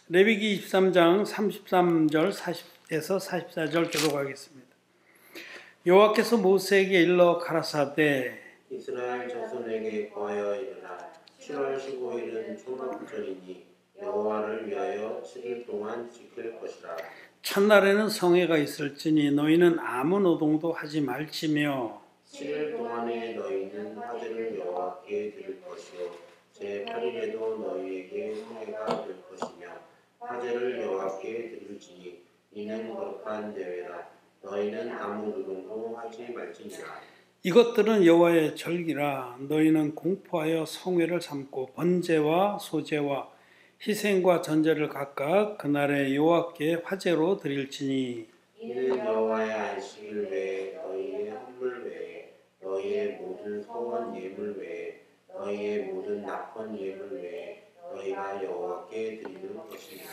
레위기 23장 33절 40에서 44절 기록하겠습니다. 여호와께서 모세에게 일러 가라사대 이스라엘 자손에게 고하여 이르라. 7월 15일은 초막절이니 여호와를 위하여 7일 동안 지킬 것이라. 첫날에는 성회가 있을지니 너희는 아무 노동도 하지 말지며 7일 동안에 너희는 화제를 여호와께 드릴 것이요 제8일에도 너희에게 성회가 될 것이며 화제를 여호와께 드릴지니 이는 거룩한 대회라. 너희는 아무 노동도 하지 말지니라. 이것들은 여호와의 절기라. 너희는 공포하여 성회를 삼고 번제와 소제와 희생과 전제를 각각 그날에 여호와께 화제로 드릴지니 이는 여호와의 안식일 외에 너희의 헌물 외에 너희의 모든 소원 예물 외에 너희의 모든 낙헌 예물 외에 너희가 여호와께 드리는 것이니라.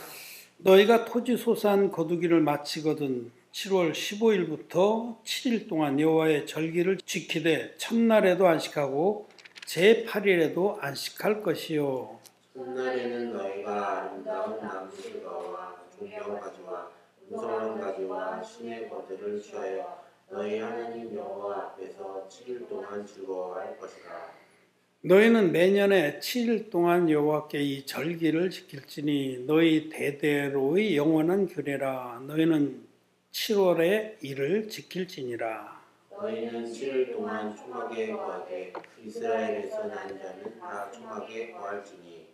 너희가 토지 소산 거두기를 마치거든 7월 15일부터 7일 동안 여호와의 절기를 지키되 첫날에도 안식하고 제8일에도 안식할 것이요. 첫날에는 너희가 아름다운 나무실과와 종려가지와 무성한 가지와 신의 버들을 취하여 너희 하나님 여호와 앞에서 7일 동안 즐거워할 것이라. 너희는 매년에 7일 동안 여호와께 이 절기를 지킬지니 너희 대대로의 영원한 규례라. 너희는 7월에 이를 지킬지니라. 너희는 7일 동안 초막에 거하되 이스라엘에서 난 자는 다 초막에 거할지니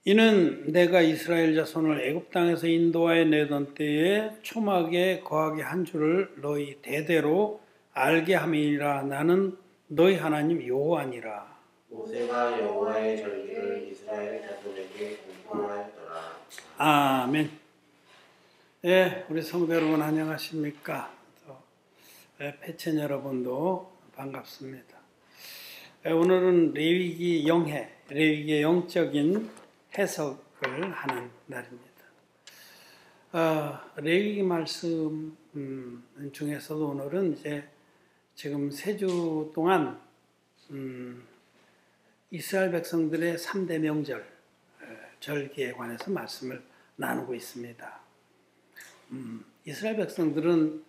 이는 내가 이스라엘 자손을 애굽 땅에서 인도하여 내던 때에 초막에 거하게 한 줄을 너희 대대로 알게 함이니라. 나는 너희 하나님 여호와니라. 모세가 여호와의 절기를 이스라엘 자손에게 공포하였더라. 아멘. 예, 우리 성도 여러분 안녕하십니까? 패천 여러분도 반갑습니다. 오늘은 레위기 영해, 레위기의 영적인 해석을 하는 날입니다. 레위기 말씀 중에서도 오늘은 이제 지금 3주 동안 이스라엘 백성들의 3대 명절, 절기에 관해서 말씀을 나누고 있습니다. 이스라엘 백성들은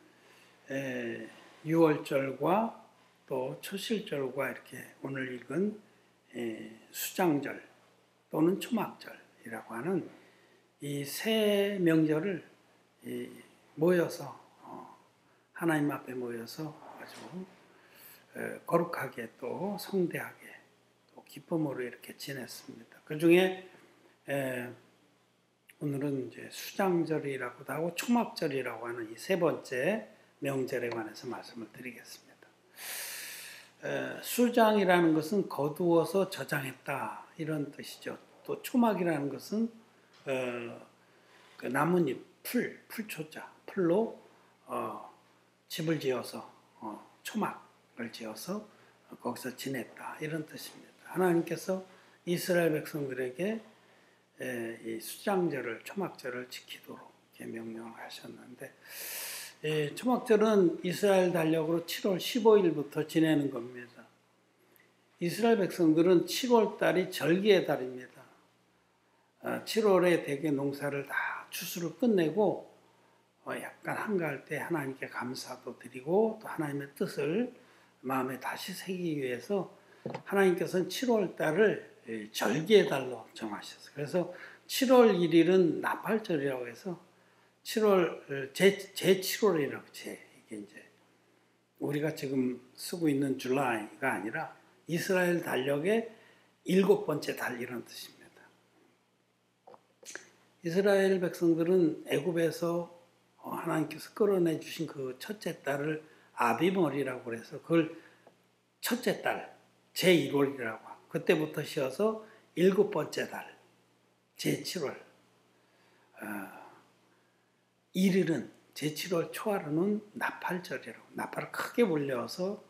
6월절과 또 초실절과 이렇게 오늘 읽은 수장절 또는 초막절이라고 하는 이 세 명절을 모여서 하나님 앞에 모여서 아주 거룩하게 또 성대하게 또 기쁨으로 이렇게 지냈습니다. 그 중에 오늘은 이제 수장절이라고도 하고 초막절이라고 하는 이 세 번째 명절에 관해서 말씀을 드리겠습니다. 수장이라는 것은 거두어서 저장했다 이런 뜻이죠. 또 초막이라는 것은 그 나뭇잎, 풀초자, 풀로 집을 지어서 초막을 지어서 거기서 지냈다 이런 뜻입니다. 하나님께서 이스라엘 백성들에게 이 수장절을 초막절을 지키도록 명령을 하셨는데 초막절은 이스라엘 달력으로 7월 15일부터 지내는 겁니다. 이스라엘 백성들은 7월 달이 절기의 달입니다. 7월에 대개 농사를 다 추수를 끝내고 약간 한가할 때 하나님께 감사도 드리고 또 하나님의 뜻을 마음에 다시 새기기 위해서 하나님께서는 7월 달을 절기의 달로 정하셨어요. 그래서 7월 1일은 나팔절이라고 해서 7월 제7월이라고 이게 이제 우리가 지금 쓰고 있는 줄라이가 아니라 이스라엘 달력의 7번째 달 이런 뜻입니다. 이스라엘 백성들은 애굽에서 하나님께서 끌어내 주신 그 첫째 달을 아비월이라고 해서 그걸 첫째 달 제1월이라고 하고 그때부터 쉬어서 7번째 달 제7월 1일은 제7월 초하루는 나팔절이라고 나팔을 크게 불려서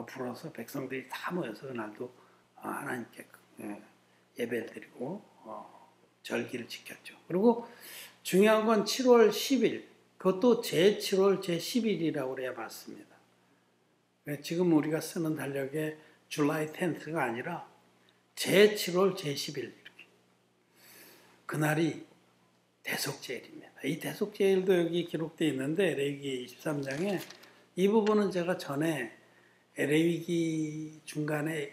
불어서 백성들이 다 모여서 그날도 하나님께 예배를 드리고 절기를 지켰죠. 그리고 중요한 건 7월 10일 그것도 제7월 제10일이라고 그래야 맞습니다. 지금 우리가 쓰는 달력에 줄라이 10th가 아니라 제7월 제10일 이렇게. 그날이 대속죄일입니다. 이 대속죄일도 여기 기록되어 있는데 레위기 23장에 이 부분은 제가 전에 레위기 중간에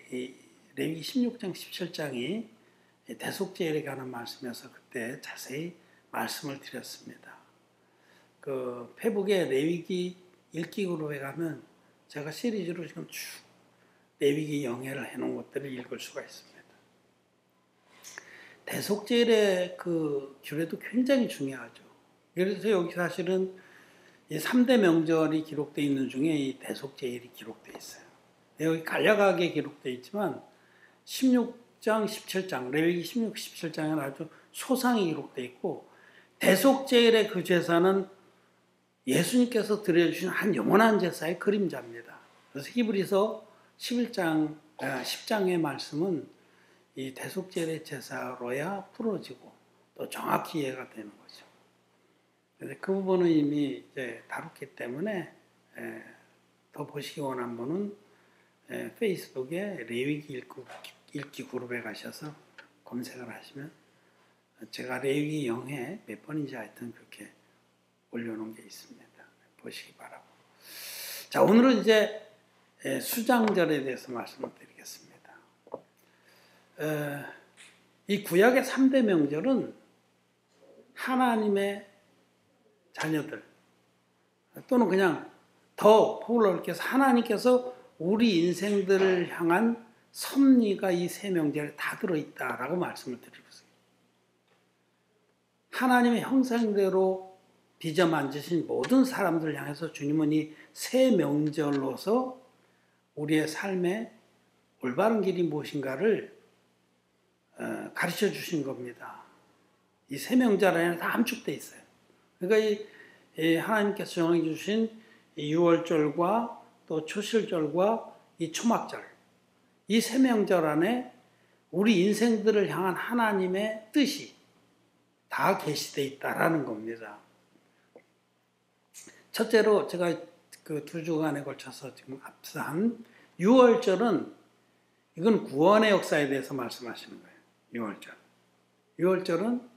레위기 16장 17장이 대속죄일에 관한 말씀이어서 그때 자세히 말씀을 드렸습니다. 그 페북의 레위기 읽기 그룹에 가면 제가 시리즈로 지금 쭉 레위기 영해를 해놓은 것들을 읽을 수가 있습니다. 대속죄일의 그 규례도 굉장히 중요하죠. 그래서 여기 사실은 이 3대 명절이 기록되어 있는 중에 이 대속죄일이 기록되어 있어요. 여기 간략하게 기록되어 있지만 16장, 17장, 레위기 16, 17장에는 아주 소상히 기록되어 있고 대속죄일의 그 제사는 예수님께서 드려주신 한 영원한 제사의 그림자입니다. 그래서 히브리서 11장, 10장의 말씀은 이 대속죄일의 제사로야 풀어지고 또 정확히 이해가 되는 거죠. 그래서 그 부분은 이미 이제 다뤘기 때문에 더 보시기 원한 분은 페이스북에 레위기 읽기 그룹에 가셔서 검색을 하시면 제가 레위기 영해 몇 번인지 하여튼 그렇게 올려놓은 게 있습니다. 보시기 바라고. 자, 오늘은 이제 수장절에 대해서 말씀을 드리겠습니다. 이 구약의 3대 명절은 하나님의 자녀들 또는 그냥 더 포괄적으로 해서 하나님께서 우리 인생들을 향한 섭리가 이 세 명절에 다 들어있다라고 말씀을 드리고 있어요. 하나님의 형상대로 빚어 만드신 모든 사람들을 향해서 주님은 이 세 명절로서 우리의 삶의 올바른 길이 무엇인가를 가르쳐 주신 겁니다. 이 세 명절 안에 다 함축되어 있어요. 그러니까 이 하나님께서 정해 주신 이 유월절과 또 초실절과 이 초막절, 이 세 명절 안에 우리 인생들을 향한 하나님의 뜻이 다 게시되어 있다라는 겁니다. 첫째로 제가 그 2주간에 걸쳐서 지금 앞서 한 유월절은 이건 구원의 역사에 대해서 말씀하시는 거예요. 유월절. 유월절은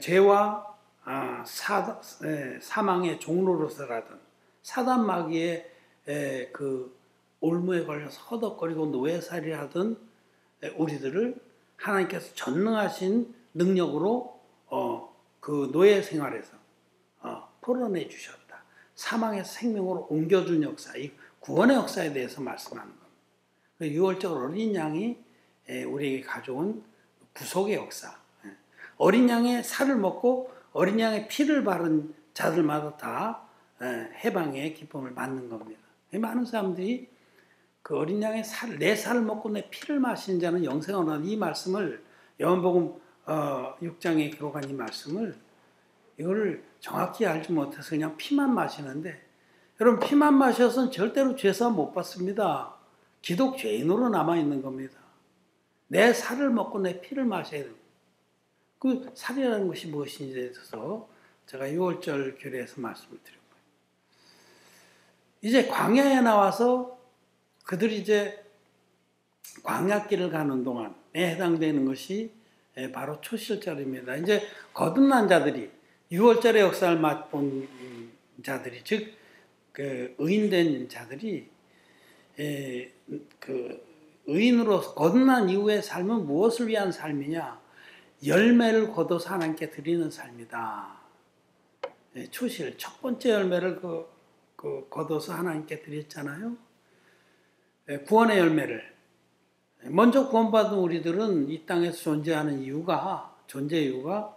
죄와 사망의 종로로서라든 사단 마귀의 그 올무에 걸려서 허덕거리고 노예살이하던 우리들을 하나님께서 전능하신 능력으로 그 노예 생활에서 풀어내 주셨다. 사망에서 생명으로 옮겨준 역사, 이 구원의 역사에 대해서 말씀하는 겁니다. 유월절 어린 양이 우리에게 가져온 구속의 역사. 어린 양의 살을 먹고 어린 양의 피를 바른 자들마다 다 해방의 기쁨을 받는 겁니다. 많은 사람들이 그 어린 양의 내 살을 먹고 내 피를 마시는 자는 영생을 얻는 이 말씀을 요한복음 6장에 기록한 이 말씀을 이거를 정확히 알지 못해서 그냥 피만 마시는데 여러분 피만 마셔서는 절대로 죄사 못 받습니다. 기독 죄인으로 남아있는 겁니다. 내 살을 먹고 내 피를 마셔야 됩니다. 그 살이라는 것이 무엇인지에 대해서 제가 6월절 규례에서 말씀을 드린 거예요. 이제 광야에 나와서 그들이 이제 광야길을 가는 동안에 해당되는 것이 바로 초실절입니다. 이제 거듭난 자들이 6월절의 역사를 맛본 자들이 즉 그 의인된 자들이 그 의인으로서 거듭난 이후의 삶은 무엇을 위한 삶이냐? 열매를 거둬서 하나님께 드리는 삶이다. 초실 첫 번째 열매를 거둬서 하나님께 드렸잖아요. 구원의 열매를 먼저 구원받은 우리들은 이 땅에서 존재하는 존재 이유가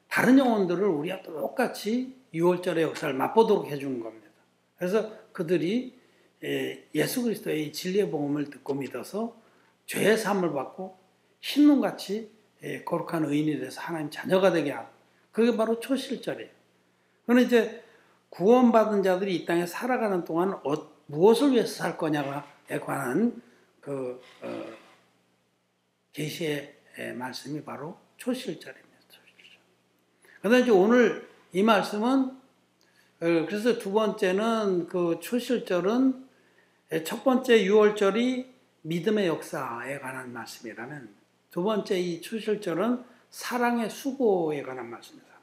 다른 영혼들을 우리와 똑같이 유월절의 역사를 맛보도록 해주는 겁니다. 그래서 그들이 예수 그리스도의 진리의 복음을 듣고 믿어서 죄의 사함을 받고 흰눈같이 거룩한 의인이 돼서 하나님 자녀가 되게 하는 그게 바로 초실절이에요. 그런데 이제 구원받은 자들이 이 땅에 살아가는 동안 무엇을 위해서 살 거냐에 관한 그 계시의 말씀이 바로 초실절입니다. 그런데 이제 오늘 이 말씀은 그래서 두 번째는 그 초실절은 첫 번째 유월절이 믿음의 역사에 관한 말씀이라면 두 번째 이 초실절은 사랑의 수고에 관한 말씀이잖아요.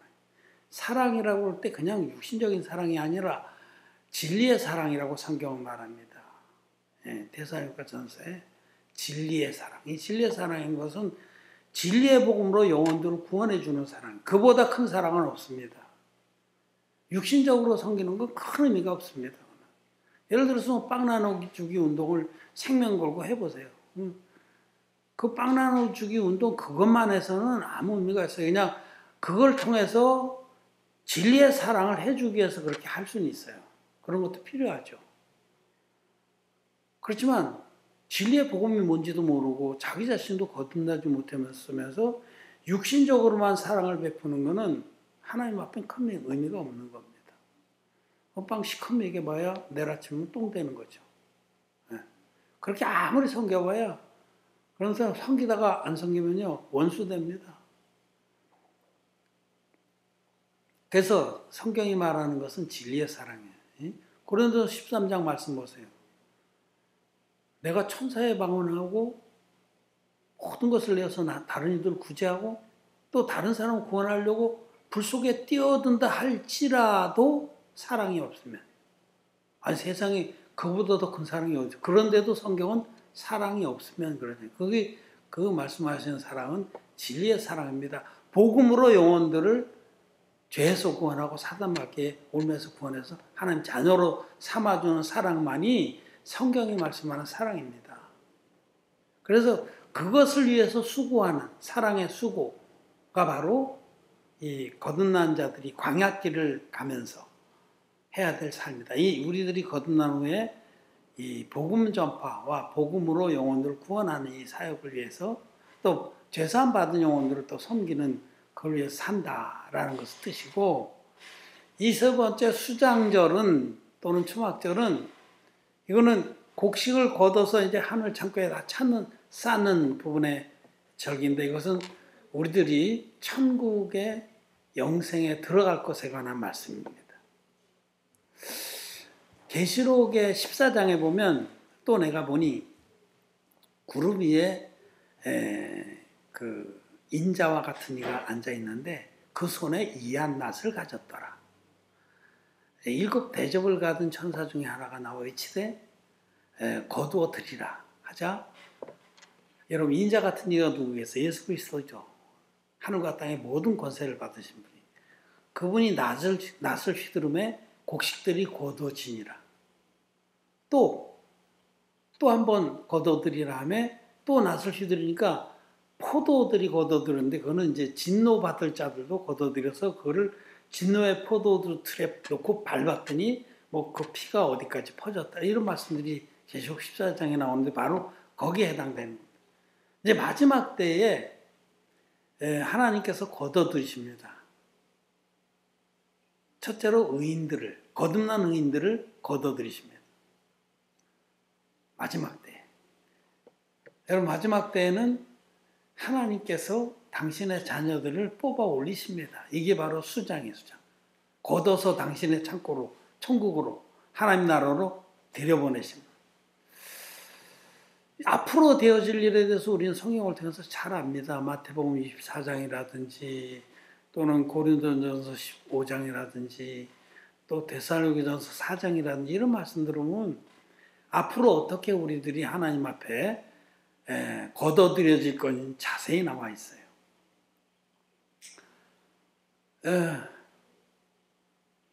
사랑이라고 할 때 그냥 육신적인 사랑이 아니라 진리의 사랑이라고 성경은 말합니다. 예, 데살로니가 전서에 진리의 사랑. 이 진리의 사랑인 것은 진리의 복음으로 영혼들을 구원해 주는 사랑. 그보다 큰 사랑은 없습니다. 육신적으로 섬기는 건 큰 의미가 없습니다. 예를 들어서 빵 나눠주기 운동을 생명 걸고 해보세요. 그 빵 나눠주기 운동 그것만 해서는 아무 의미가 없어요. 그냥 그걸 통해서 진리의 사랑을 해주기 위해서 그렇게 할 수는 있어요. 그런 것도 필요하죠. 그렇지만 진리의 복음이 뭔지도 모르고 자기 자신도 거듭나지 못하면서 육신적으로만 사랑을 베푸는 것은 하나님 앞에 큰 의미가 없는 겁니다. 빵 시커멓게 얘기해봐야 내일 아침은 똥 되는 거죠. 그렇게 아무리 섬겨봐야 그런 사람 섬기다가 안 섬기면요 원수 됩니다. 그래서 성경이 말하는 것은 진리의 사랑이에요. 고린도서 13장 말씀 보세요. 내가 천사에 방언하고 모든 것을 내어서 다른 이들을 구제하고 또 다른 사람을 구원하려고 불 속에 뛰어든다 할지라도 사랑이 없으면 아니 세상에 그보다 더 큰 사랑이 어디 그런데도 성경은 사랑이 없으면 그러네요. 그게 그 말씀하시는 사랑은 진리의 사랑입니다. 복음으로 영혼들을 죄에서 구원하고 사단 마귀에 올면서 구원해서 하나님 자녀로 삼아주는 사랑만이 성경이 말씀하는 사랑입니다. 그래서 그것을 위해서 수고하는 사랑의 수고가 바로 이 거듭난 자들이 광야길을 가면서 해야 될 삶이다. 이 우리들이 거듭난 후에 이 복음 전파와 복음으로 영혼들을 구원하는 이 사역을 위해서 또 죄사함 받은 영혼들을 또 섬기는 그걸 위해서 산다라는 것을 뜻이고 이 세 번째 수장절은 또는 초막절은 이거는 곡식을 걷어서 이제 하늘 창고에 다 쌓는 부분의 절기인데 이것은 우리들이 천국의 영생에 들어갈 것에 관한 말씀입니다. 계시록의 14장에 보면 또 내가 보니 구름 위에 그 인자와 같은 이가 앉아 있는데 그 손에 이한 낫을 가졌더라. 7 대접을 받은 천사 중에 하나가 나와 외치되 거두어 드리라 하자. 여러분 인자 같은 이가 누구겠어요? 예수 그리스도죠. 하늘과 땅의 모든 권세를 받으신 분이. 그분이 낫을 휘두르매 곡식들이 거두어지니라. 또 한 번 거둬들이라 하며 또 낫을 휘두르니까 포도들이 거둬들었는데 그거는 이제 진노 받을 자들도 거둬들여서 그거를 진노의 포도들 틀에 놓고 밟았더니 뭐 그 피가 어디까지 퍼졌다 이런 말씀들이 계시록 14장에 나오는데 바로 거기에 해당되는 겁니다. 이제 마지막 때에 하나님께서 거둬들이십니다. 첫째로 거듭난 의인들을 거둬들이십니다. 마지막 때. 여러분 마지막 때에는 하나님께서 당신의 자녀들을 뽑아 올리십니다. 이게 바로 수장이에요, 수장. 걷어서 당신의 창고로, 천국으로, 하나님 나라로 들여보내십니다. 앞으로 되어질 일에 대해서 우리는 성경을 통해서 잘 압니다. 마태복음 24장이라든지 또는 고린도전서 15장이라든지 또 데살로니가전서 4장이라든지 이런 말씀 들으면 앞으로 어떻게 우리들이 하나님 앞에 거둬들여질 건지 자세히 나와 있어요.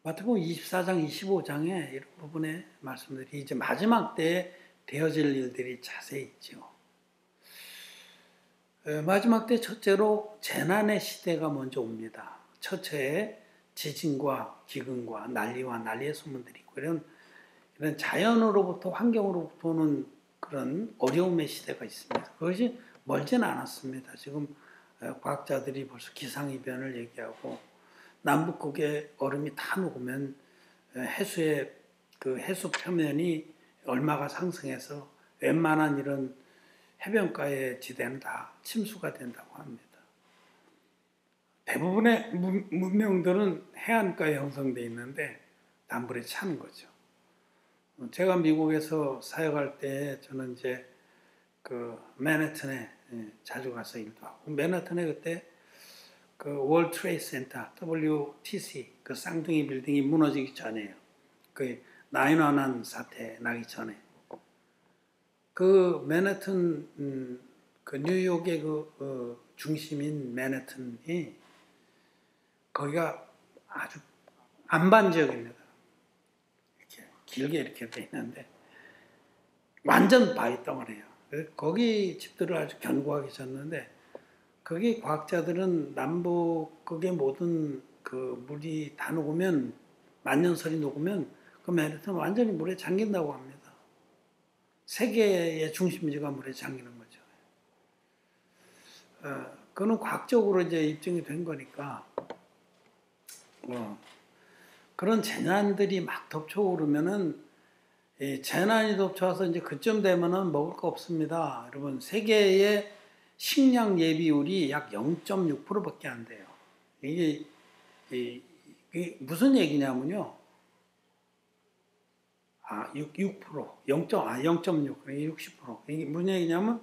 마태복음 24장, 25장에 이런 부분의 말씀들이 이제 마지막 때에 되어질 일들이 자세히 있죠. 마지막 때 첫째로 재난의 시대가 먼저 옵니다. 첫째에 지진과 기근과 난리와 난리의 소문들이 있고 이런 자연으로부터 환경으로부터 오는 그런 어려움의 시대가 있습니다. 그것이 멀지는 않았습니다. 지금 과학자들이 벌써 기상이변을 얘기하고 남북극의 얼음이 다 녹으면 해수의 그 해수 표면이 얼마가 상승해서 웬만한 이런 해변가의 지대는 다 침수가 된다고 합니다. 대부분의 문명들은 해안가에 형성되어 있는데 남불에 차는 거죠. 제가 미국에서 사역할 때 저는 이제 그 맨해튼에 자주 가서 일도 하고 맨해튼에 그때 그 월드 트레이드 센터 WTC 그 쌍둥이 빌딩이 무너지기 전이에요. 그 9/11 사태 나기 전에 그 맨해튼 그 뉴욕의 그 중심인 맨해튼이 거기가 아주 안반 지역입니다. 이렇게 길게 이렇게 돼 있는데 완전 바위 덩어리예요. 거기 집들을 아주 견고하게 졌는데 거기 과학자들은 남북 극의 모든 그 물이 다 녹으면 만년설이 녹으면 그 맨해튼 완전히 물에 잠긴다고 합니다. 세계의 중심지가 물에 잠기는 거죠. 그거는 과학적으로 이제 입증이 된 거니까 그런 재난들이 막 덮쳐오르면은 재난이 덮쳐와서 이제 그쯤 되면은 먹을 거 없습니다. 여러분 세계의 식량 예비율이 약 0.6%밖에 안 돼요. 이게 무슨 얘기냐면요. 6%, 0.6, 60%. 이게 무슨 얘기냐면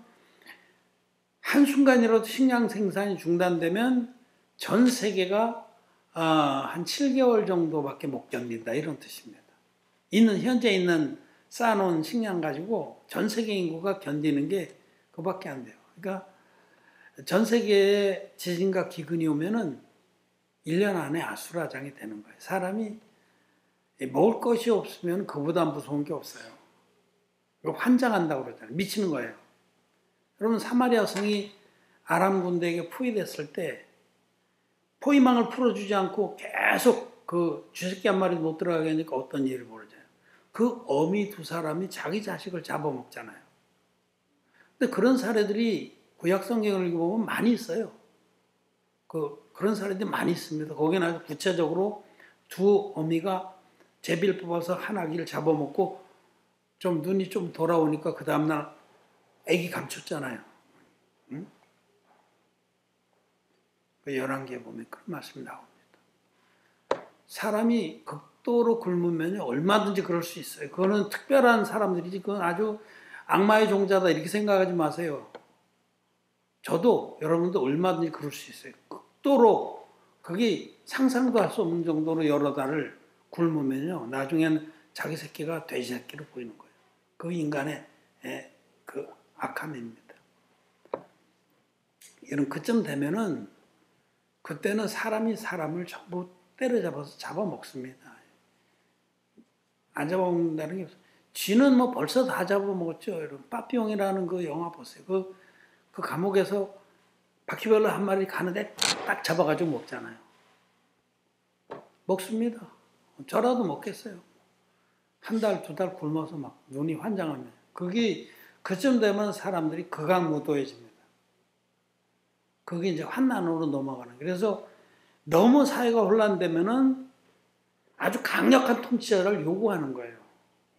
한순간이라도 식량 생산이 중단되면 전 세계가 한 7개월 정도밖에 못 견딘다 이런 뜻입니다. 현재 있는 쌓아놓은 식량 가지고 전 세계 인구가 견디는 게 그밖에 안 돼요. 그러니까 전 세계에 지진과 기근이 오면은 1년 안에 아수라장이 되는 거예요. 사람이 먹을 것이 없으면 그보다 무서운 게 없어요. 환장한다고 그러잖아요. 미치는 거예요. 여러분 사마리아 성이 아람 군대에게 포위됐을 때 포위망을 풀어주지 않고 계속 그 쥐새끼 한 마리 못 들어가게 하니까 어떤 일이 벌어져요. 그 어미 두 사람이 자기 자식을 잡아먹잖아요. 근데 그런 사례들이 구약 성경을 읽어보면 많이 있어요. 그런 사례들이 많이 있습니다. 거기는 아주 구체적으로 두 어미가 제비를 뽑아서 한 아기를 잡아먹고 좀 눈이 좀 돌아오니까 그 다음날 아기 감췄잖아요. 응? 그 열왕기에 보면 그런 말씀이 나옵니다. 사람이 극도로 굶으면 얼마든지 그럴 수 있어요. 그거는 특별한 사람들이지 그건 아주 악마의 종자다 이렇게 생각하지 마세요. 저도 여러분도 얼마든지 그럴 수 있어요. 극도로 그게 상상도 할 수 없는 정도로 여러 달을 굶으면요. 나중에는 자기 새끼가 돼지 새끼로 보이는 거예요. 그 인간의 그 악함입니다. 이런 그쯤 되면은 그때는 사람이 사람을 전부 때려잡아서 잡아먹습니다. 안 잡아먹는다는 게 없어요. 쥐는 뭐 벌써 다 잡아먹었죠. 여러분 빠삐용이라는 그 영화 보세요. 그 감옥에서 바퀴벌레 한 마리 가는데 딱 잡아가지고 먹잖아요. 먹습니다. 저라도 먹겠어요. 한 달, 두 달 굶어서 막 눈이 환장하면. 그게 그쯤 되면 사람들이 극악무도해집니다. 그게 이제 환난으로 넘어가는. 그래서 너무 사회가 혼란되면은 아주 강력한 통치자를 요구하는 거예요.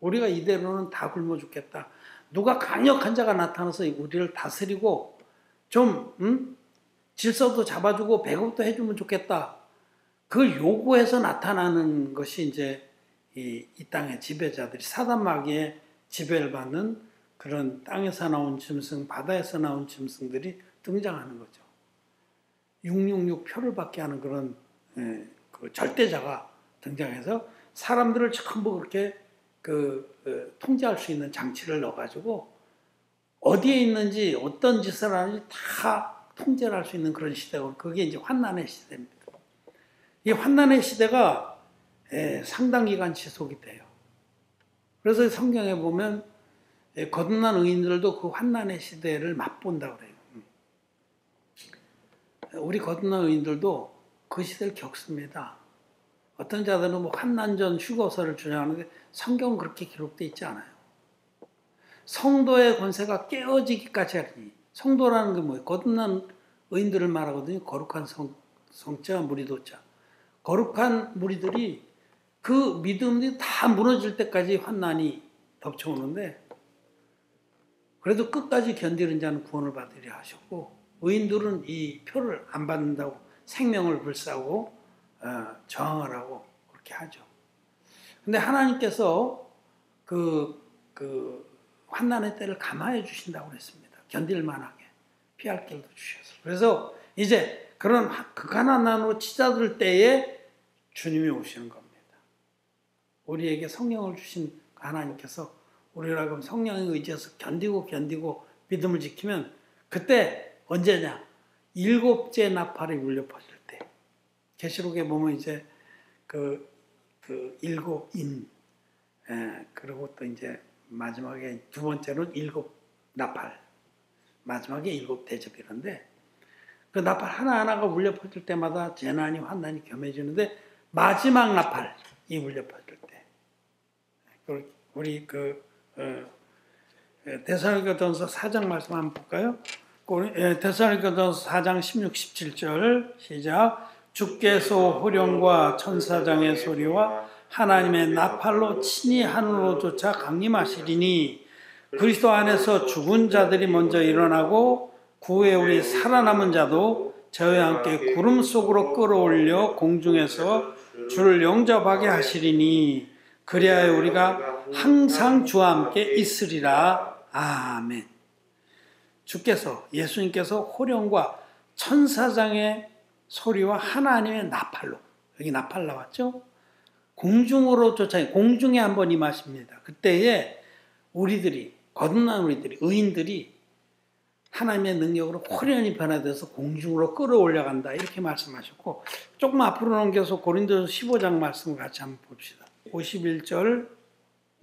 우리가 이대로는 다 굶어 죽겠다. 누가 강력한 자가 나타나서 우리를 다스리고 좀 질서도 잡아주고 배급도 해주면 좋겠다. 그걸 요구해서 나타나는 것이 이제 이 땅의 지배자들이 사단 마귀의 지배를 받는 그런 땅에서 나온 짐승, 바다에서 나온 짐승들이 등장하는 거죠. 666 표를 받게 하는 그런 그 절대자가 등장해서 사람들을 전부 그렇게 통제할 수 있는 장치를 넣어가지고 어디에 있는지 어떤 짓을 하는지 다 통제를 할 수 있는 그런 시대고 그게 이제 환난의 시대입니다. 이 환난의 시대가 상당 기간 지속이 돼요. 그래서 성경에 보면 거듭난 의인들도 그 환난의 시대를 맛본다고 그래요. 우리 거듭난 의인들도 그 시대를 겪습니다. 어떤 자들은 뭐 환난전 휴거서를 주장하는데 성경은 그렇게 기록되어 있지 않아요. 성도의 권세가 깨어지기까지 하리니 성도라는 게 뭐예요? 거듭난 의인들을 말하거든요. 거룩한 성자 무리도자. 거룩한 무리들이 그 믿음이 다 무너질 때까지 환난이 덮쳐오는데 그래도 끝까지 견디는 자는 구원을 받으리라 하셨고 의인들은 이 표를 안 받는다고 생명을 불사하고 저항하라고 그렇게 하죠. 근데 하나님께서 그 환난의 때를 감화해 주신다고 그랬습니다. 견딜 만하게 피할 길도 주셔서. 그래서 이제 그런 그 가난한으로 치닫을 때에 주님이 오시는 겁니다. 우리에게 성령을 주신 하나님께서 우리라 그럼 성령에 의지해서 견디고 믿음을 지키면 그때 언제냐? 7째 나팔이 울려 퍼질 때. 계시록에 보면 이제 그 7인, 그리고 또 이제 마지막에 두 번째는 7 나팔, 마지막에 7 대접이런데 그 나팔 하나하나가 울려 퍼질 때마다 재난이 환난이 겸해지는데 마지막 나팔이 울려 퍼질 때 우리 데살로니가전서 4장 말씀 한번 볼까요? 데살로니가전서 4장 16, 17절 시작. 주께서 호령과 천사장의 소리와 하나님의 나팔로 친히 하늘로 쫓아 강림하시리니 그리스도 안에서 죽은 자들이 먼저 일어나고 그 후에 우리 살아남은 자도 저희와 함께 구름 속으로 끌어올려 공중에서 주를 영접하게 하시리니 그리하여 우리가 항상 주와 함께 있으리라. 아멘. 주께서 예수님께서 호령과 천사장의 소리와 하나님의 나팔로, 여기 나팔 나왔죠? 공중으로 쫓아 공중에 한번 임하십니다. 그때에 우리들이 거듭난 우리들이 의인들이 하나님의 능력으로 호련히 변화돼서 공중으로 끌어올려간다 이렇게 말씀하셨고 조금 앞으로 넘겨서 고린도서 15장 말씀을 같이 한번 봅시다. 51절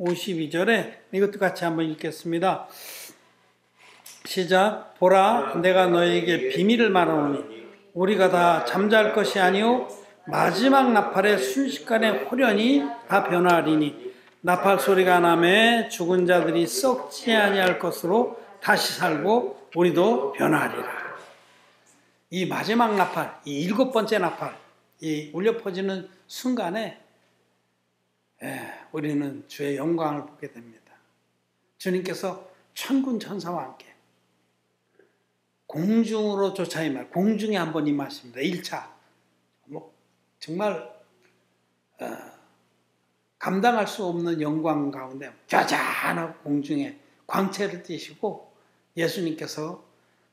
52절에 이것도 같이 한번 읽겠습니다. 시작. 보라 내가 너에게 비밀을 말하노니 우리가 다 잠잘 것이 아니요 마지막 나팔의 순식간에 호련히 다 변화하리니 나팔 소리가 나매 죽은 자들이 썩지 아니할 것으로 다시 살고 우리도 변화하리라. 이 마지막 나팔, 이 7번째 나팔, 이 울려 퍼지는 순간에 우리는 주의 영광을 보게 됩니다. 주님께서 천군 천사와 함께 공중으로 쫓아 임할, 공중에 한번 임하십니다. 1차. 정말 감당할 수 없는 영광 가운데 짜잔하고 공중에 광채를 띠시고 예수님께서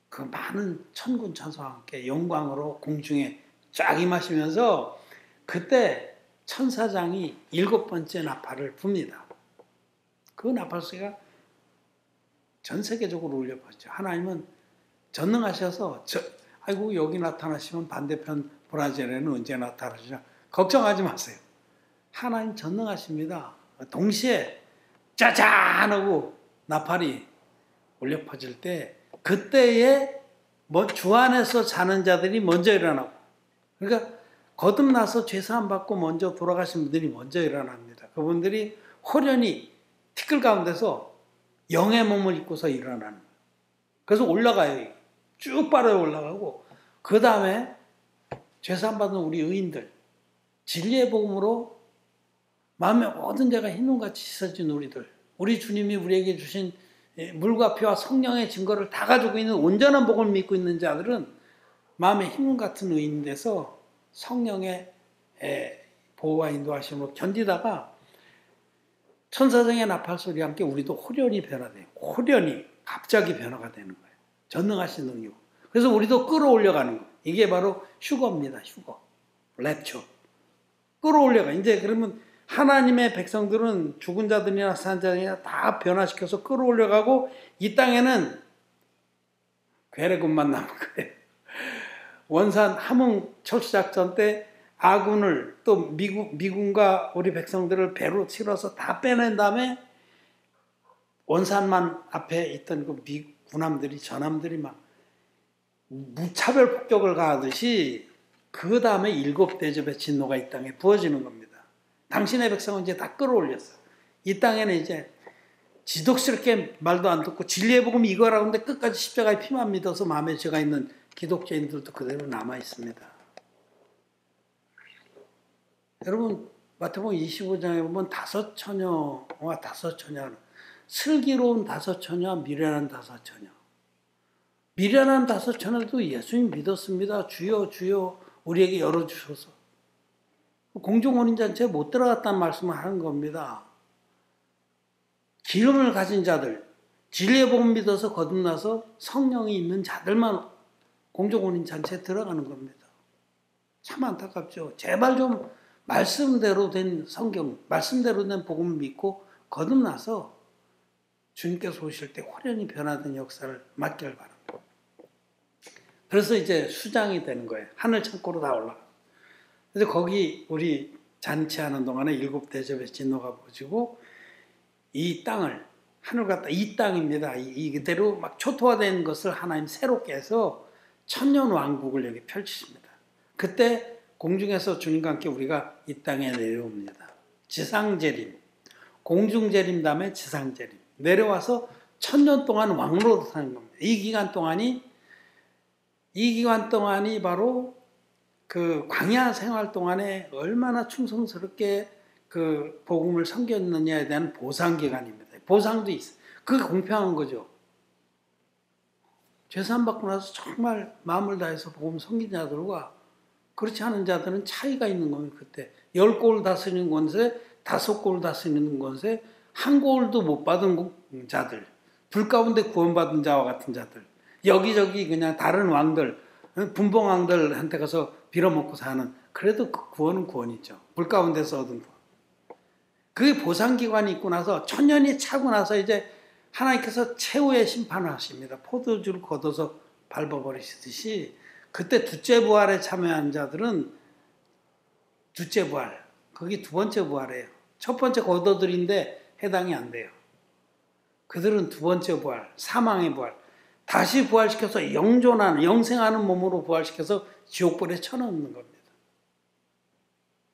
그 많은 천군 천사와 함께 영광으로 공중에 쫙 임하시면서 그때 천사장이 7번째 나팔을 붑니다. 그 나팔 소리가 전 세계적으로 울려 퍼지죠. 하나님은 전능하셔서 아이고 여기 나타나시면 반대편 브라질에는 언제 나타나시냐 걱정하지 마세요. 하나님 전능하십니다. 동시에 짜잔 하고 나팔이 울려 퍼질 때 그때에 주 안에서 자는 자들이 먼저 일어나고 그러니까 거듭나서 죄사함 받고 먼저 돌아가신 분들이 먼저 일어납니다. 그분들이 호련히 티끌 가운데서 영의 몸을 입고서 일어나는 거예요. 그래서 올라가요. 쭉 빨아 올라가고 그 다음에 죄사함 받은 우리 의인들 진리의 복음으로 마음의 모든 죄가 흰눈같이 씻어진 우리들 우리 주님이 우리에게 주신 물과 피와 성령의 증거를 다 가지고 있는 온전한 복음을 믿고 있는 자들은 마음의 흰눈 같은 의인 돼서 성령의 보호와 인도하심으로 견디다가 천사장의 나팔 소리와 함께 우리도 호련히 변화돼요. 호련히 갑자기 변화가 되는 거예요. 전능하신 능력. 그래서 우리도 끌어올려가는 거예요. 이게 바로 휴거입니다. 휴거. 랩처. 끌어올려가. 이제 그러면 하나님의 백성들은 죽은 자들이나 산 자들이나 다 변화시켜서 끌어올려가고 이 땅에는 괴뢰군만 남은 거예요. 원산 함흥 철수작전 때 아군을 또 미군과 우리 백성들을 배로 치러서 다 빼낸 다음에 원산만 앞에 있던 그 군함들이 전함들이 막 무차별 폭격을 가하듯이 그 다음에 7대접의 진노가 이 땅에 부어지는 겁니다. 당신의 백성은 이제 다 끌어올렸어. 이 땅에는 이제 지독스럽게 말도 안 듣고 진리의 복음 이거라고 하는데 끝까지 십자가에 피만 믿어서 마음에 죄가 있는 기독교인들도 그대로 남아 있습니다. 여러분 마태복음 25장에 보면 5 처녀와 5 처녀 슬기로운 5 처녀와 미련한 5 처녀. 미련한 5 처녀도 예수님 믿었습니다. 주여 주여 우리에게 열어주셔서. 공중혼인잔치에 못 들어갔다는 말씀을 하는 겁니다. 기름을 가진 자들, 진리의 복음 믿어서 거듭나서 성령이 있는 자들만 공중혼인잔치에 들어가는 겁니다. 참 안타깝죠. 제발 좀 말씀대로 된 성경, 말씀대로 된 복음을 믿고 거듭나서 주님께서 오실 때 화려히 변화된 역사를 맞기를 바랍니다. 그래서 이제 수장이 되는 거예요. 하늘 창고로 다 올라가. 그래서 거기 우리 잔치하는 동안에 7 대접의 진노가 부어지고 이 땅을 하늘 같다. 이 땅입니다. 이대로 막 초토화된 것을 하나님 새롭게 해서 천년 왕국을 여기 펼치십니다. 그때 공중에서 주님과 함께 우리가 이 땅에 내려옵니다. 지상재림, 공중재림 다음에 지상재림. 내려와서 천년 동안 왕으로 사는 겁니다. 이 기간 동안이 바로 그 광야 생활 동안에 얼마나 충성스럽게 그 복음을 섬겼느냐에 대한 보상 기간입니다. 보상도 있어요. 그게 공평한 거죠. 죄산 받고 나서 정말 마음을 다해서 복음 섬긴 자들과 그렇지 않은 자들은 차이가 있는 겁니다. 그때 10골 다스리는 권세, 5골 다스리는 권세, 1골도 못 받은 자들, 불 가운데 구원받은 자와 같은 자들, 여기저기 그냥 다른 왕들, 분봉왕들한테 가서 빌어먹고 사는, 그래도 그 구원은 구원이죠. 불 가운데서 얻은 구원. 그게 보상기관이 있고 나서 천년이 차고 나서 이제 하나님께서 최후의 심판을 하십니다. 포도주를 걷어서 밟아버리시듯이 그때 둘째 부활에 참여한 자들은 둘째 부활, 그게 2번째 부활이에요. 첫 번째 걷어들인데 해당이 안 돼요. 그들은 2번째 부활, 사망의 부활, 다시 부활시켜서 영존하는, 영생하는 몸으로 부활시켜서 지옥불에 쳐넣는 겁니다.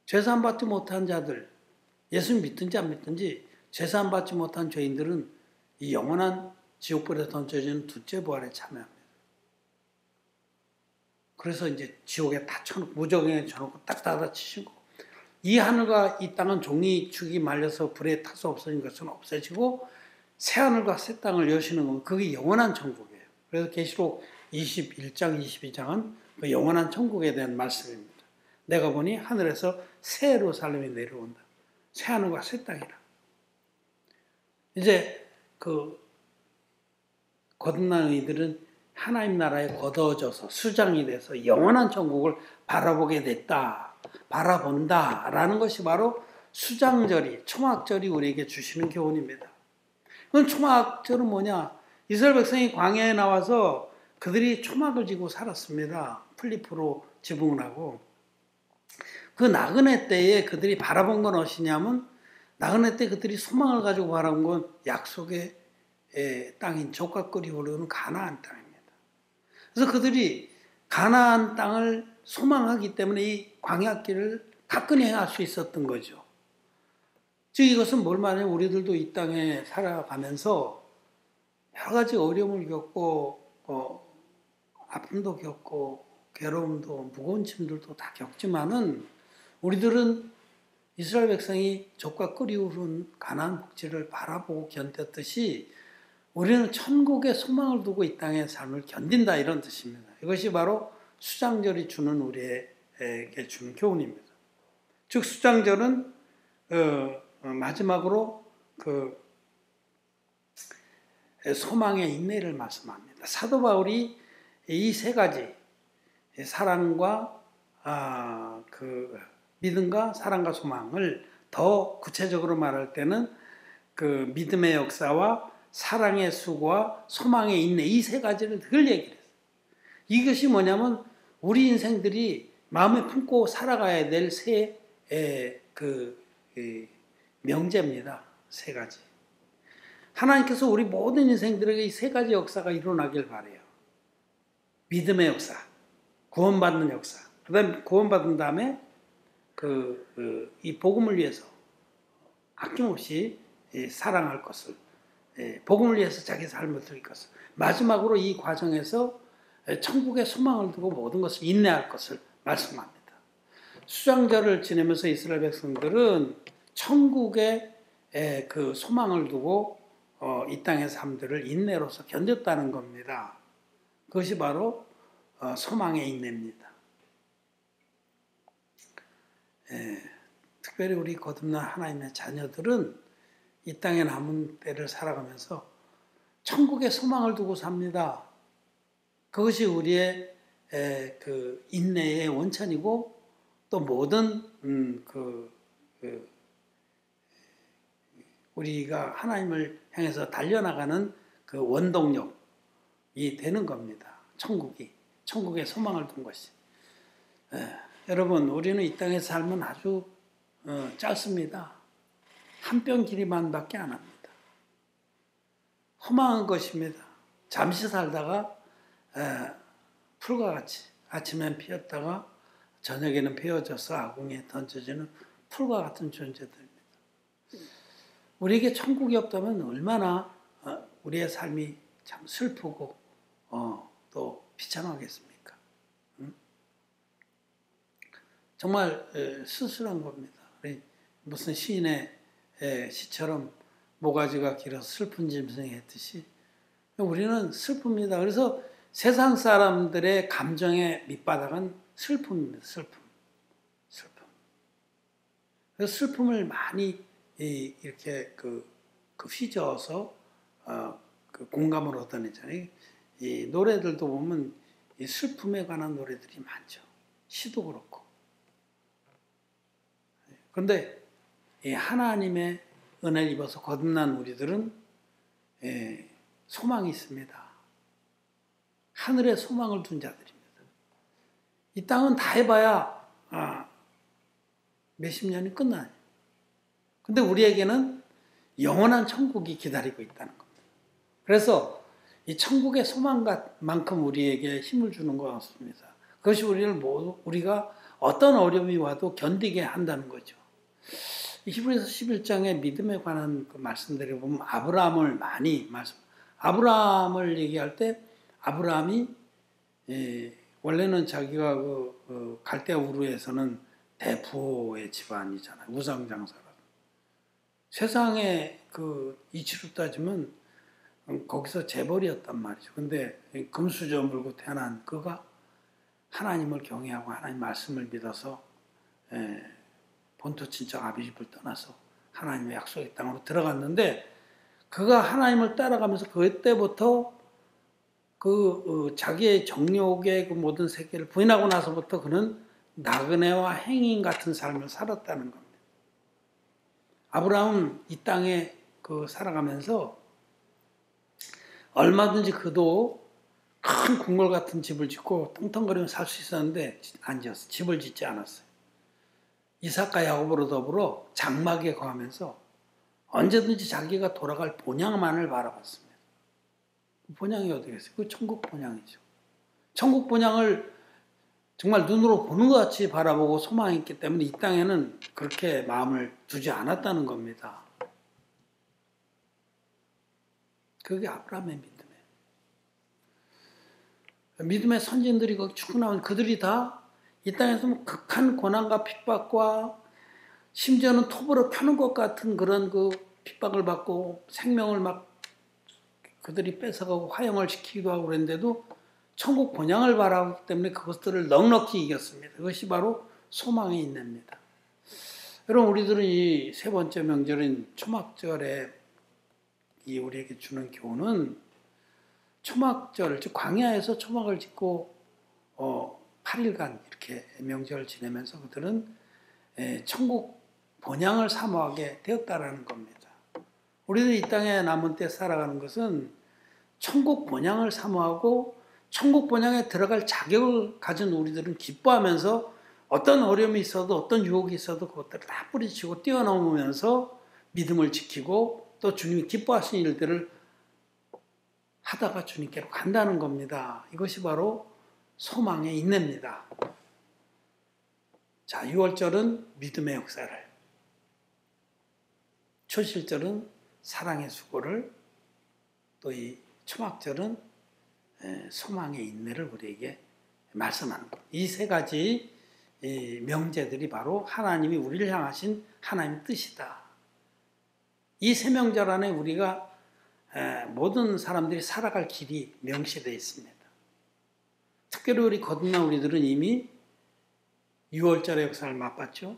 죄사함 받지 못한 자들, 예수 믿든지 안 믿든지 죄사함 받지 못한 죄인들은 이 영원한 지옥불에 던져지는 둘째 부활에 참여합니다. 그래서 이제 지옥에 다 쳐놓고, 무적에 쳐놓고 딱 닫아치시고, 이 하늘과 이 땅은 종이축이 말려서 불에 타서 없어진 것은 없어지고 새 하늘과 새 땅을 여시는 건 그게 영원한 천국이에요. 그래서 계시록 21장, 22장은 그 영원한 천국에 대한 말씀입니다. 내가 보니 하늘에서 새 예루살렘이 내려온다. 새 하늘과 새 땅이라. 이제 그 거듭난 이들은 하나님 나라에 거둬져서 수장이 돼서 영원한 천국을 바라보게 됐다. 바라본다라는 것이 바로 수장절이, 초막절이 우리에게 주시는 교훈입니다. 그럼 초막절은 뭐냐? 이스라엘 백성이 광야에 나와서 그들이 초막을 지고 살았습니다. 풀잎으로 지붕을 하고. 그 나그네 때에 그들이 바라본 건 무엇이냐면, 나그네 때 그들이 소망을 가지고 바라본 건 약속의 땅인 족과 꿀이 흐르는 가나안 땅입니다. 그래서 그들이 가나안 땅을 소망하기 때문에 이 광야길을 가뿐히 행할 수 있었던 거죠. 즉 이것은 뭘 말하냐면 우리들도 이 땅에 살아가면서 여러 가지 어려움을 겪고 아픔도 겪고 괴로움도 무거운 짐들도 다 겪지만은 우리들은 이스라엘 백성이 족과 꿀이 흐르는 가나안 복지를 바라보고 견뎠듯이 우리는 천국의 소망을 두고 이 땅의 삶을 견딘다, 이런 뜻입니다. 이것이 바로 수장절이 주는 우리에게 주는 교훈입니다. 즉 수장절은 마지막으로 그 소망의 인내를 말씀합니다. 사도 바울이 이 3가지, 사랑과 그 믿음과 사랑과 소망을 더 구체적으로 말할 때는 그 믿음의 역사와 사랑의 수고와 소망의 인내, 이 3가지를 늘 얘기를 했어요. 이것이 뭐냐면 우리 인생들이 마음에 품고 살아가야 될 명제입니다. 3가지. 하나님께서 우리 모든 인생들에게 이 3가지 역사가 일어나길 바라요. 믿음의 역사, 구원받는 역사, 그 다음에 구원받은 다음에 이 복음을 위해서 아낌없이 사랑할 것을, 복음을 위해서 자기 삶을 드릴 것을, 마지막으로 이 과정에서 천국의 소망을 두고 모든 것을 인내할 것을 말씀합니다. 수장절을 지내면서 이스라엘 백성들은 천국의 그 소망을 두고 이 땅의 삶들을 인내로서 견뎠다는 겁니다. 그것이 바로 소망의 인내입니다. 특별히 우리 거듭난 하나님의 자녀들은 이 땅에 남은 때를 살아가면서 천국의 소망을 두고 삽니다. 그것이 우리의 그 인내의 원천이고 또 모든 우리가 하나님을 향해서 달려나가는 그 원동력이 되는 겁니다. 천국에 소망을 둔 것이. 여러분, 우리는 이 땅에서 살면 아주 짧습니다. 한 뼘 길이만밖에 안 합니다. 허망한 것입니다. 잠시 살다가 풀과 같이 아침엔 피었다가 저녁에는 베어져서 아궁이에 던져지는 풀과 같은 존재들입니다. 우리에게 천국이 없다면 얼마나 우리의 삶이 참 슬프고 또 비참하겠습니까? 정말 쓸쓸한 겁니다. 무슨 시인의 시처럼 모가지가 길어서 슬픈 짐승이 했듯이 우리는 슬픕니다. 그래서 세상 사람들의 감정의 밑바닥은 슬픔입니다. 슬픔. 그래서 슬픔을 많이 이렇게 휘저어서 그 공감을 얻어내잖아요. 이 노래들도 보면 이 슬픔에 관한 노래들이 많죠. 시도 그렇고. 그런데 이 하나님의 은혜를 입어서 거듭난 우리들은 소망이 있습니다. 하늘에 소망을 둔 자들입니다. 이 땅은 다 해봐야 몇십 년이 끝나요. 근데 우리에게는 영원한 천국이 기다리고 있다는 겁니다. 그래서 이 천국의 소망만큼 우리에게 힘을 주는 것 같습니다. 그것이 우리가 어떤 어려움이 와도 견디게 한다는 거죠. 히브리서 11장의 믿음에 관한 그 말씀들을 보면 아브라함을 얘기할 때 아브라함이 원래는 자기가 갈대아 우르에서는 대부호의 집안이잖아요. 우상장사라. 세상의 그 이치로 따지면 거기서 재벌이었단 말이죠. 근데 금수저 물고 태어난 그가 하나님을 경외하고 하나님 말씀을 믿어서 본토 친척 아비집을 떠나서 하나님의 약속의 땅으로 들어갔는데 그가 하나님을 따라가면서 그때부터 자기의 정욕의 그 모든 세계를 부인하고 나서부터 그는 나그네와 행인 같은 삶을 살았다는 겁니다. 아브라함은 이 땅에 살아가면서 얼마든지 그도 큰 궁궐 같은 집을 짓고 텅텅거리며 살 수 있었는데 안 지었어요. 집을 짓지 않았어요. 이삭과 야곱으로 더불어 장막에 거하면서 언제든지 자기가 돌아갈 본향만을 바라봤습니다. 본향이 어디겠어요? 그 천국 본향이죠. 천국 본향을 정말 눈으로 보는 것 같이 바라보고 소망했기 때문에 이 땅에는 그렇게 마음을 두지 않았다는 겁니다. 그게 아브라함의 믿음이에요. 믿음의 선진들이 거기 쭉 나온 그들이 다 이 땅에서 극한 고난과 핍박과 심지어는 톱으로 펴는 것 같은 그런 그 핍박을 받고 생명을 막 그들이 뺏어가고 화형을 시키기도 하고 그랬는데도 천국 본향을 바라기 때문에 그것들을 넉넉히 이겼습니다. 그것이 바로 소망의 인내입니다. 여러분, 우리들은 이 세 번째 명절인 초막절에 이 우리에게 주는 교훈은 초막절, 즉 광야에서 초막을 짓고 8일간 이렇게 명절을 지내면서 그들은 천국 본향을 사모하게 되었다라는 겁니다. 우리들 이 땅에 남은 때 살아가는 것은 천국 본향을 사모하고 천국 본향에 들어갈 자격을 가진 우리들은 기뻐하면서 어떤 어려움이 있어도 어떤 유혹이 있어도 그것들을 다 뿌리치고 뛰어넘으면서 믿음을 지키고 또 주님이 기뻐하신 일들을 하다가 주님께로 간다는 겁니다. 이것이 바로 소망의 인내입니다. 자, 유월절은 믿음의 역사를, 초실절은 사랑의 수고를, 또 이 초막절은 소망의 인내를 우리에게 말씀하는 것. 이 세 가지 명제들이 바로 하나님이 우리를 향하신 하나님의 뜻이다. 이 세 명절 안에 우리가 모든 사람들이 살아갈 길이 명시되어 있습니다. 특별히 우리 거듭난 우리들은 이미 6월절의 역사를 맛봤죠.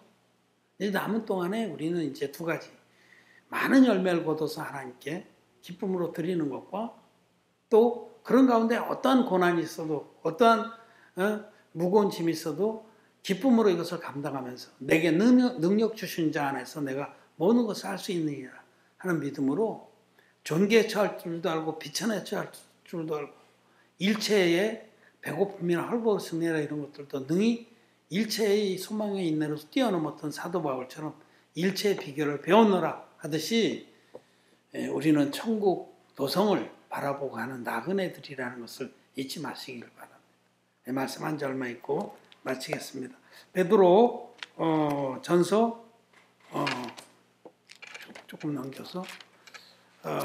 이제 남은 동안에 우리는 이제 두 가지. 많은 열매를 거둬서 하나님께 기쁨으로 드리는 것과 또 그런 가운데 어떠한 고난이 있어도 어떠한 무거운 짐이 있어도 기쁨으로 이것을 감당하면서 내게 능력 주신 자 안에서 내가 모든 것을 할 수 있느니라 하는 믿음으로 존귀에 처할 줄도 알고 비천에 처할 줄도 알고 일체의 배고픔이나 헐벗음이나 이런 것들도 능히 일체의 소망의 인내로서 뛰어넘었던 사도 바울처럼 일체의 비결을 배웠노라 하듯이 우리는 천국 도성을 바라보고 하는 나그네들이라는 것을 잊지 마시길 바랍니다. 말씀 한 절만 읽고 마치겠습니다. 베드로 전서 조금 넘겨서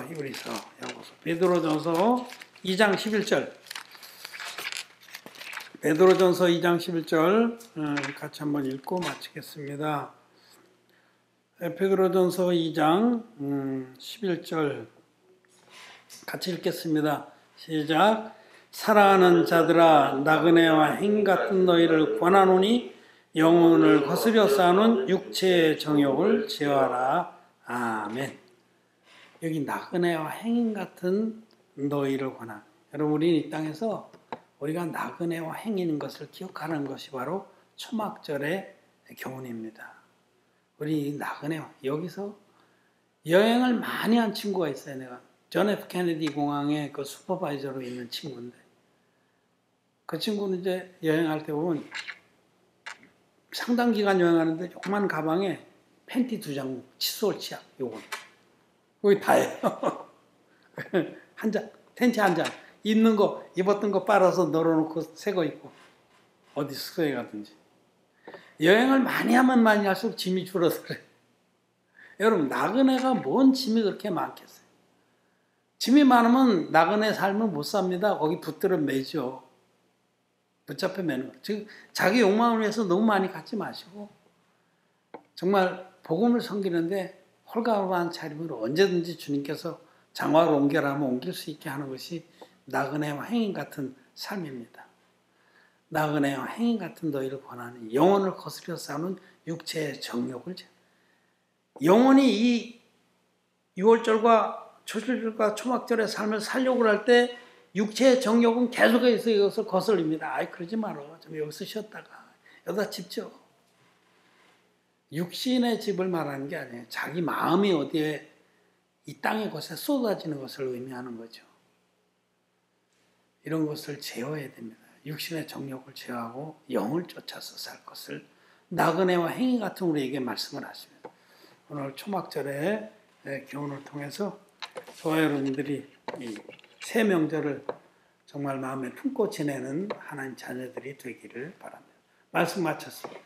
히브리서 야고서 베드로 전서 2장 11절 베드로 전서 2장 11절 같이 한번 읽고 마치겠습니다. 베드로 전서 2장 11절 같이 읽겠습니다. 시작. 사랑하는 자들아 나그네와 행 같은 너희를 권하노니 영혼을 거스려 쌓는 육체의 정욕을 제어하라. 아멘. 여기 나그네와 행인 같은 너희를 권하. 여러분 우리는 이 땅에서 우리가 나그네와 행인 것을 기억하는 것이 바로 초막절의 교훈입니다. 우리 나그네와 여기서 여행을 많이 한 친구가 있어요. 내가 존 F 케네디 공항에 그 슈퍼바이저로 있는 친구인데 그 친구는 이제 여행할 때 보면 상당 기간 여행하는데 조그만 가방에 팬티 2장, 칫솔, 치약 요거 거기 다예요. 한 장, 텐트 한 장 입는 거 입었던 거 빨아서 널어놓고 새 거 입고 어디 숙소에 가든지 여행을 많이 하면 많이 할수록 짐이 줄어들어요. 여러분 나그네가 뭔 짐이 그렇게 많겠어요? 짐이 많으면 나그네 삶은 못 삽니다. 거기 붙들어 매죠. 붙잡혀 매는 거. 즉 자기 욕망을 위해서 너무 많이 갖지 마시고 정말 복음을 섬기는데 홀가분한 차림으로 언제든지 주님께서 장화로 옮겨라면 옮길 수 있게 하는 것이 나그네와 행인 같은 삶입니다. 나그네와 행인 같은 너희를 권하니 영혼을 거스려 싸우는 육체의 정욕을 영혼이 이 6월절과 초실절과 초막절의 삶을 살려고 할 때 육체의 정욕은 계속해서 이것을 거슬립니다. 아이 그러지 말어. 좀 여기서 쉬었다가 여기다 집 져. 육신의 집을 말하는 게 아니에요. 자기 마음이 어디에 이 땅의 곳에 쏟아지는 것을 의미하는 거죠. 이런 것을 제어해야 됩니다. 육신의 정욕을 제어하고 영을 쫓아서 살 것을 나그네와 행위 같은 우리에게 말씀을 하십니다. 오늘 초막절의 교훈을 통해서 저와 여러분들이 이 새 명절을 정말 마음에 품고 지내는 하나님 자녀들이 되기를 바랍니다. 말씀 마쳤습니다.